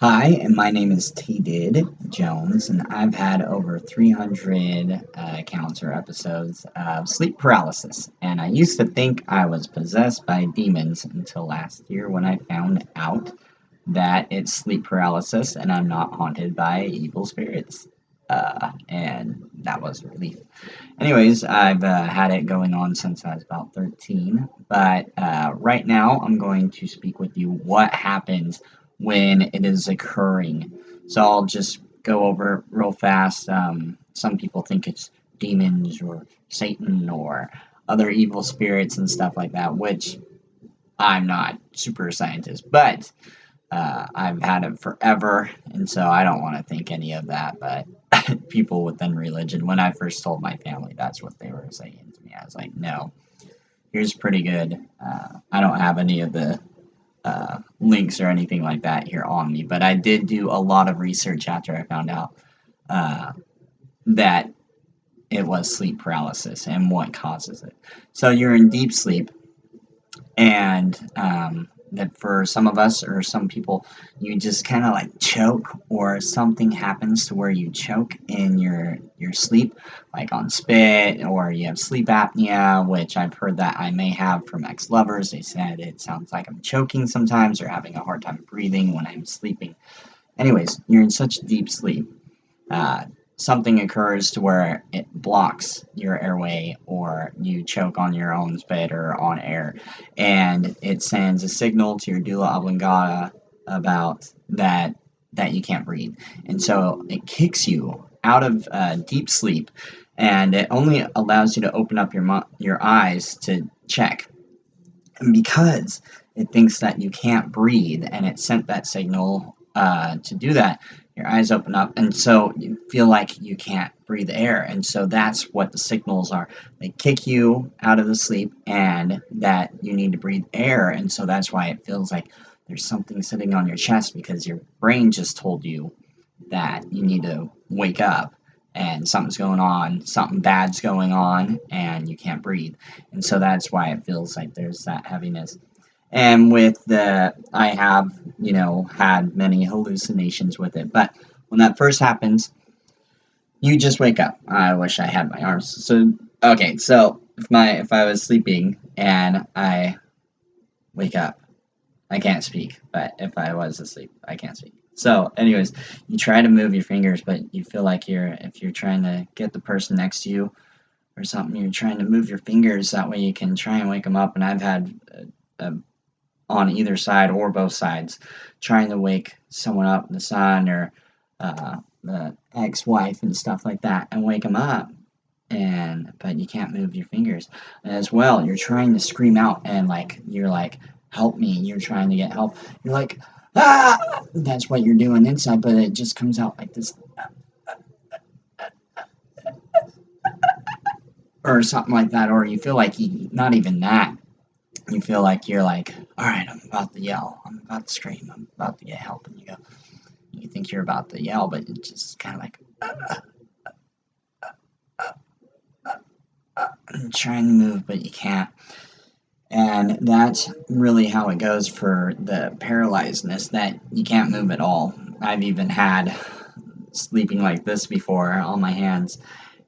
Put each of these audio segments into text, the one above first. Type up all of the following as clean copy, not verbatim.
Hi, and my name is T. Did Jones, and I've had over 300 accounts or episodes of sleep paralysis. And I used to think I was possessed by demons until last year when I found out that it's sleep paralysis and I'm not haunted by evil spirits. And that was a relief. Anyways, I've had it going on since I was about 13, but right now I'm going to speak with you what happens when it is occurring. So I'll just go over it real fast. Some people think it's demons or Satan or other evil spirits and stuff like that, which I'm not super scientist, but I've had it forever, and so I don't want to think any of that. But people within religion, when I first told my family, that's what they were saying to me. I was like, no, here's pretty good. I don't have any of the links or anything like that here on me, but I did do a lot of research after I found out uh, that it was sleep paralysis and what causes it. So you're in deep sleep, and that for some of us or some people, you just kind of like choke, or something happens to where you choke in your sleep, like on spit, or you have sleep apnea, which I've heard that I may have from ex-lovers. They said it sounds like I'm choking sometimes or having a hard time breathing when I'm sleeping. Anyways, you're in such deep sleep, uh, something occurs to where it blocks your airway, or you choke on your own spit or on air, and it sends a signal to your doula oblongata about that you can't breathe, and so it kicks you out of deep sleep, and it only allows you to open up your eyes to check, and because it thinks that you can't breathe and it sent that signal to do that, your eyes open up, and so you feel like you can't breathe air. And so that's what the signals are. They kick you out of the sleep and that you need to breathe air. And so that's why it feels like there's something sitting on your chest, because your brain just told you that you need to wake up and something's going on, something bad's going on, and you can't breathe. And so that's why it feels like there's that heaviness. And with I have, had many hallucinations with it. But when that first happens, you just wake up. I wish I had my arms. So, okay, so if I was sleeping and I wake up, I can't speak, but if I was asleep, I can't speak. So, anyways, you try to move your fingers, but you feel like if you're trying to get the person next to you or something, you're trying to move your fingers. That way you can try and wake them up. And I've had on either side or both sides trying to wake someone up, the son or the ex-wife and stuff like that, and wake them up. But you can't move your fingers. And as well, you're trying to scream out, and like you're like, help me, you're trying to get help, you're like, ah, that's what you're doing inside, but it just comes out like this, or something like that. Or you feel like not even that, you feel like you're like, all right, I'm about to yell, I'm about to scream, I'm about to get help, and you think you're about to yell, but it's just kind of like trying to move, but you can't. And that's really how it goes for the paralyzedness, that you can't move at all. I've even had sleeping like this before on my hands,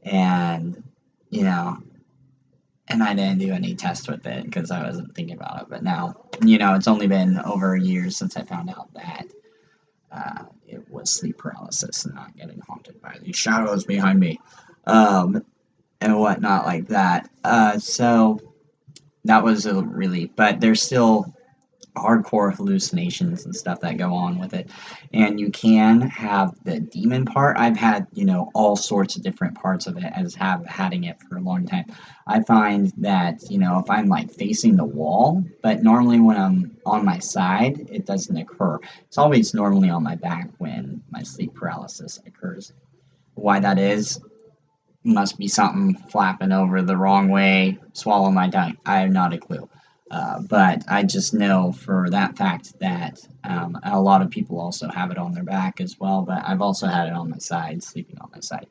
and you know, and I didn't do any tests with it because I wasn't thinking about it. But now, it's only been over a year since I found out that it was sleep paralysis and not getting haunted by these shadows behind me, um, and whatnot like that. So that was a relief, but there's still hardcore hallucinations and stuff that go on with it. And you can have the demon part. I've had, all sorts of different parts of it, as have having it for a long time. I find that, if I'm like facing the wall, but normally when I'm on my side, it doesn't occur. It's always normally on my back when my sleep paralysis occurs. Why that is, must be something flapping over the wrong way, swallow my tongue. I have not a clue. But I just know for that fact that a lot of people also have it on their back as well. But I've also had it on my side, sleeping on my side,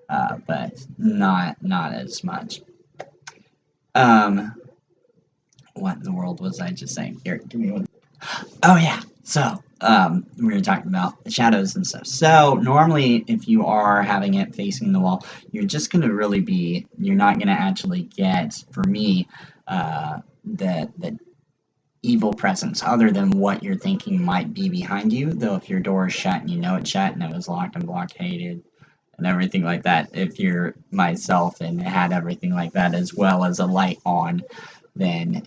but not as much. What in the world was I just saying? Here, give me one. Oh yeah. So we were talking about the shadows and stuff. So normally, if you are having it facing the wall, you're just going to really be, you're not going to actually get, for me, the evil presence other than what you're thinking might be behind you. Though if your door is shut and you know it's shut and it was locked and blockaded and everything like that, if you're myself and it had everything like that as well as a light on, then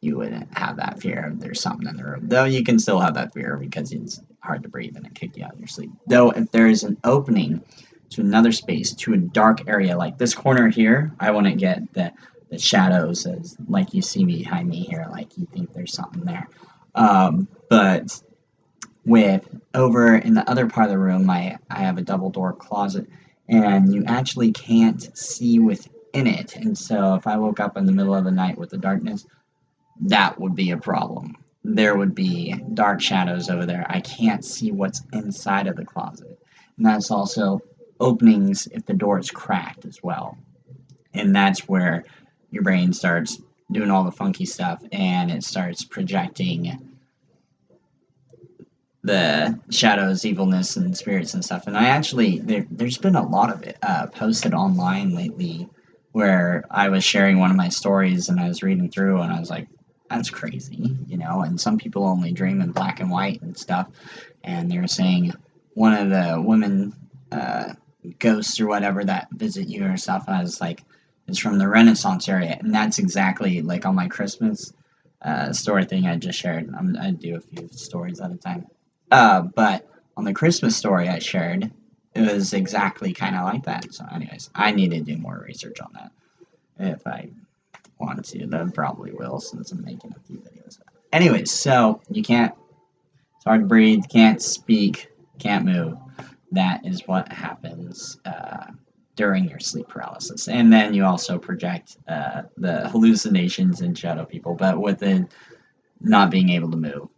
you wouldn't have that fear of there's something in the room. Though you can still have that fear because it's hard to breathe and it kick you out of your sleep. Though if there is an opening to another space, to a dark area like this corner here, I wouldn't get the shadows as like you see behind me here, like you think there's something there. But with over in the other part of the room, I have a double door closet, and you actually can't see within it. And so if I woke up in the middle of the night with the darkness, that would be a problem. There would be dark shadows over there. I can't see what's inside of the closet. And that's also openings if the door is cracked as well. And that's where your brain starts doing all the funky stuff and it starts projecting the shadows, evilness, and spirits and stuff. And I actually, there's been a lot of it posted online lately where I was sharing one of my stories and I was reading through and I was like, that's crazy, you know, and some people only dream in black and white and stuff. And they were saying one of the women ghosts or whatever that visit you or stuff, and I was like, it's from the Renaissance area. And that's exactly like on my Christmas story thing I just shared. I do a few stories at a time. But on the Christmas story I shared, it was exactly kind of like that. So, anyways, I need to do more research on that. If I want to, then probably will since I'm making a few videos. Anyways, so you can't, it's hard to breathe, can't speak, can't move. That is what happens during your sleep paralysis. And then you also project the hallucinations and shadow people, but with the not being able to move,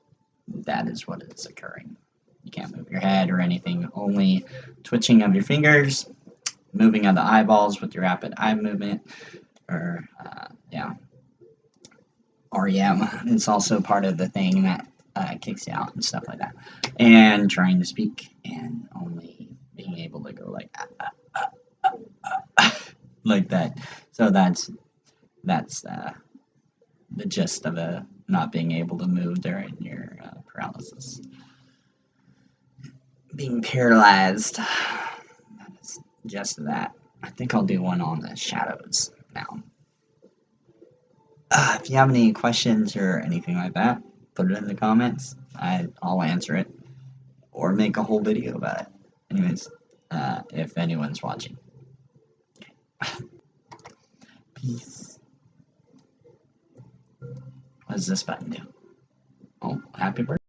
that is what is occurring. You can't move your head or anything, only twitching of your fingers, moving of the eyeballs with your rapid eye movement, or REM. It's also part of the thing that kicks you out and stuff like that. And trying to speak and only being able to go like like that. So that's the gist of not being able to move during your paralysis. Being paralyzed. That is just that. I think I'll do one on the shadows now. If you have any questions or anything like that, put it in the comments. I'll answer it or make a whole video about it. Anyways, if anyone's watching. Peace. What does this button do? Oh, happy birthday.